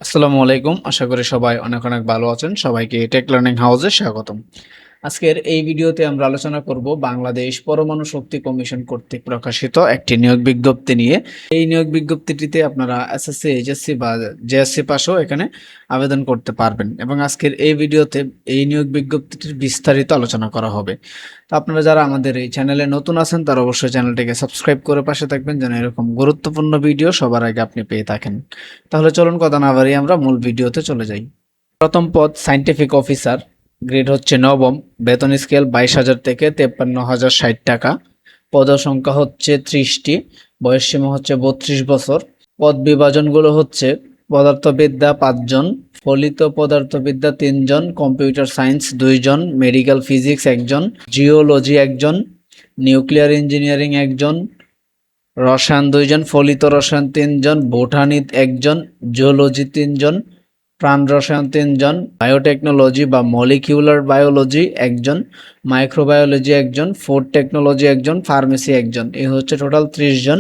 আসসালামু আলাইকুম। আশা করি সবাই অনেক অনেক ভালো আছেন। সবাইকে টেক লার্নিং হাউসে স্বাগতম। আজকের এই ভিডিওতে আমরা আলোচনা করব বাংলাদেশ পরমাণু শক্তি কমিশন কর্তৃক প্রকাশিত একটি নিয়োগ বিজ্ঞপ্তি নিয়ে। এই নিয়োগ বিজ্ঞপ্তিটিতে আপনারা এসএসসি, এইচএসসি বা জেএসসি পাসও এখানে আবেদন করতে পারবেন এবং আজকের এই ভিডিওতে এই নিয়োগ বিজ্ঞপ্তিটির বিস্তারিত আলোচনা করা হবে। তো আপনারা যারা আমাদের এই চ্যানেলে নতুন আছেন তারা অবশ্যই চ্যানেলটিকে সাবস্ক্রাইব করে পাশে থাকবেন যেন এরকম গুরুত্বপূর্ণ ভিডিও সবার আগে আপনি পেয়ে থাকেন। তাহলে চলুন কথা না বাড়িয়ে আমরা মূল ভিডিওতে চলে যাই। প্রথম পদ সায়েন্টিফিক অফিসার, গ্রেড হচ্ছে নবম, বেতন স্কেল 22,000 থেকে 53,060 টাকা, পদ সংখ্যা হচ্ছে 30টি, বয়স সীমা হচ্ছে 32 বছর। পদ বিভাজনগুলো হচ্ছে পদার্থবিদ্যা 5 জন, ফলিত পদার্থবিদ্যা 3 জন, কম্পিউটার সায়েন্স 2 জন, মেডিকেল ফিজিক্স 1 জন, জিওলজি 1 জন, নিউক্লিয়ার ইঞ্জিনিয়ারিং 1 জন, রসায়ন 2 জন, ফলিত রসায়ন 3 জন, বোটানি 1 জন, জিওলজি 3 জন, প্রাণ রসায়ন 3 জন, বায়োটেকনোলজি বা মলিকিউলার বায়োলজি 1 জন, মাইক্রোবায়োলজি 1 জন, ফুড টেকনোলজি 1 জন, ফার্মেসি 1 জন। এই হচ্ছে টোটাল 30 জন।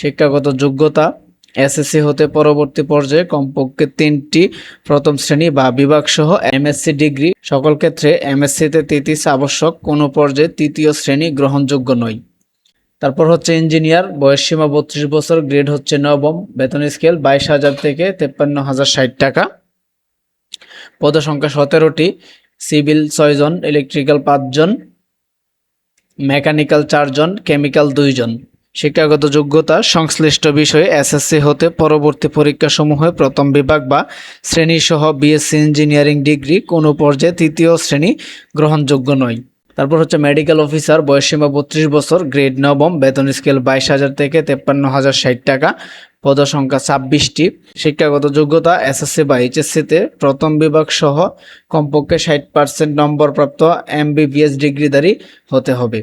শিক্ষাগত যোগ্যতা এসএসসি হতে পরবর্তী পর্যায়ে কমপক্ষে 3টি প্রথম শ্রেণী বা বিভাগ সহ এমএসসি ডিগ্রি। সকল ক্ষেত্রে এমএসসিতে থিসিস আবশ্যক, কোনো পর্যায়ে তৃতীয় শ্রেণী গ্রহণযোগ্য নয়। তারপর হচ্ছে ইঞ্জিনিয়ার, বয়স সীমা 32 বছর, গ্রেড হচ্ছে নবম, বেতন স্কেল 22,000 থেকে 53,060 টাকা, পদ সংখ্যা 17টি, সিভিল 6 জন, ইলেকট্রিক্যাল 5 জন, মেকানিক্যাল 4 জন, কেমিক্যাল 2 জন। শিক্ষাগত যোগ্যতা সংশ্লিষ্ট বিষয়ে এসএসসি হতে পরবর্তী পরীক্ষাসমূহে প্রথম বিভাগ বা শ্রেণী সহ বিএসসি ইঞ্জিনিয়ারিং ডিগ্রি, কোনো পর্যায়ে তৃতীয় শ্রেণী গ্রহণযোগ্য নয়। তারপর হচ্ছে মেডিকেল অফিসার, বয়সসীমা 32 বছর, গ্রেড নবম, বেতন স্কেল 22,000 থেকে 53,060 টাকা, পদ সংখ্যা 26টি। শিক্ষাগত যোগ্যতা এসএসসি বা এইচএসসিতে প্রথম বিভাগ সহ কমপক্ষে 60% নম্বরপ্রাপ্ত এমবিবিএস ডিগ্রিধারী হতে হবে।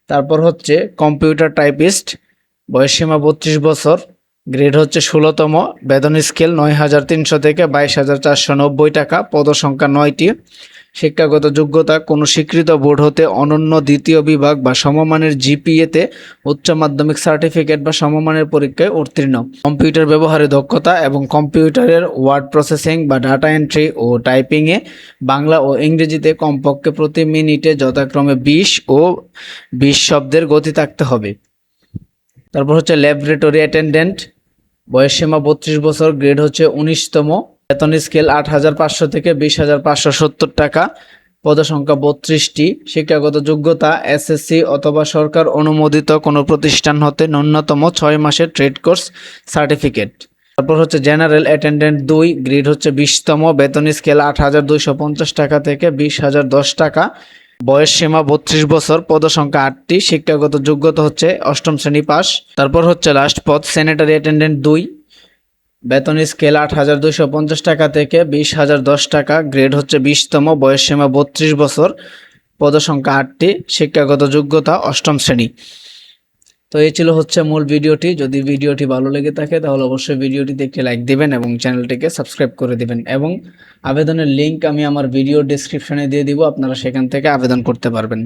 তারপর হচ্ছে কম্পিউটার টাইপিস্ট, বয়সসীমা 32 বছর, গ্রেড হচ্ছে 16তম, বেতন স্কেল 9,300 থেকে 22,490 টাকা, পদ সংখ্যা 9টি। শিক্ষাগত যোগ্যতা কোনো স্বীকৃত বোর্ড হতে অনন্য দ্বিতীয় বিভাগ বা সমমানের জিপিএতে উচ্চ মাধ্যমিক সার্টিফিকেট বা সমমানের পরীক্ষায় উত্তীর্ণ। কম্পিউটার ব্যবহারে দক্ষতা এবং কম্পিউটারের ওয়ার্ড প্রসেসিং বা ডাটা এন্ট্রি ও টাইপিংয়ে বাংলা ও ইংরেজিতে কমপক্ষে প্রতি মিনিটে যথাক্রমে 20 ও 20 শব্দের গতি থাকতে হবে। তারপর হচ্ছে ল্যাবরেটরি অ্যাটেন্ডেন্ট, বয়সসীমা 32 বছর, গ্রেড হচ্ছে 19তম, বেতন স্কেল 8,500 থেকে 20,570 টাকা, পদ সংখ্যা 32টি। শিক্ষাগত যোগ্যতা এসএসসি অথবা সরকার অনুমোদিত কোনো প্রতিষ্ঠান হতে ন্যূনতম 6 মাসের ট্রেড কোর্স সার্টিফিকেট। তারপর হচ্ছে জেনারেল অ্যাটেন্ডেন্ট 2, গ্রেড হচ্ছে 20তম, বেতন স্কেল 8,250 টাকা থেকে 20,010 টাকা, বয়স সীমা 32 বছর, পদ সংখ্যা 8টি। শিক্ষাগত যোগ্যতা হচ্ছে 8ম শ্রেণী পাস। তারপর হচ্ছে লাস্ট পদ স্যানিটারি অ্যাটেন্ডেন্ট 2, বেতন স্কেল 8,250 টাকা থেকে 20,010 টাকা, গ্রেড হচ্ছে 20তম, বয়স সীমা 32 বছর, পদ সংখ্যা 8টি। শিক্ষাগত যোগ্যতা 8ম শ্রেণী। তো এই ছিল হচ্ছে মূল ভিডিওটি। যদি ভিডিওটি ভালো লেগে থাকে তাহলে অবশ্যই ভিডিওটিতে একটি লাইক দিবেন এবং চ্যানেলটিকে সাবস্ক্রাইব করে দিবেন এবং আবেদনের লিঙ্ক আমি আমার ভিডিও ডেসক্রিপশনে দিয়ে দিব, আপনারা সেখান থেকে আবেদন করতে পারবেন।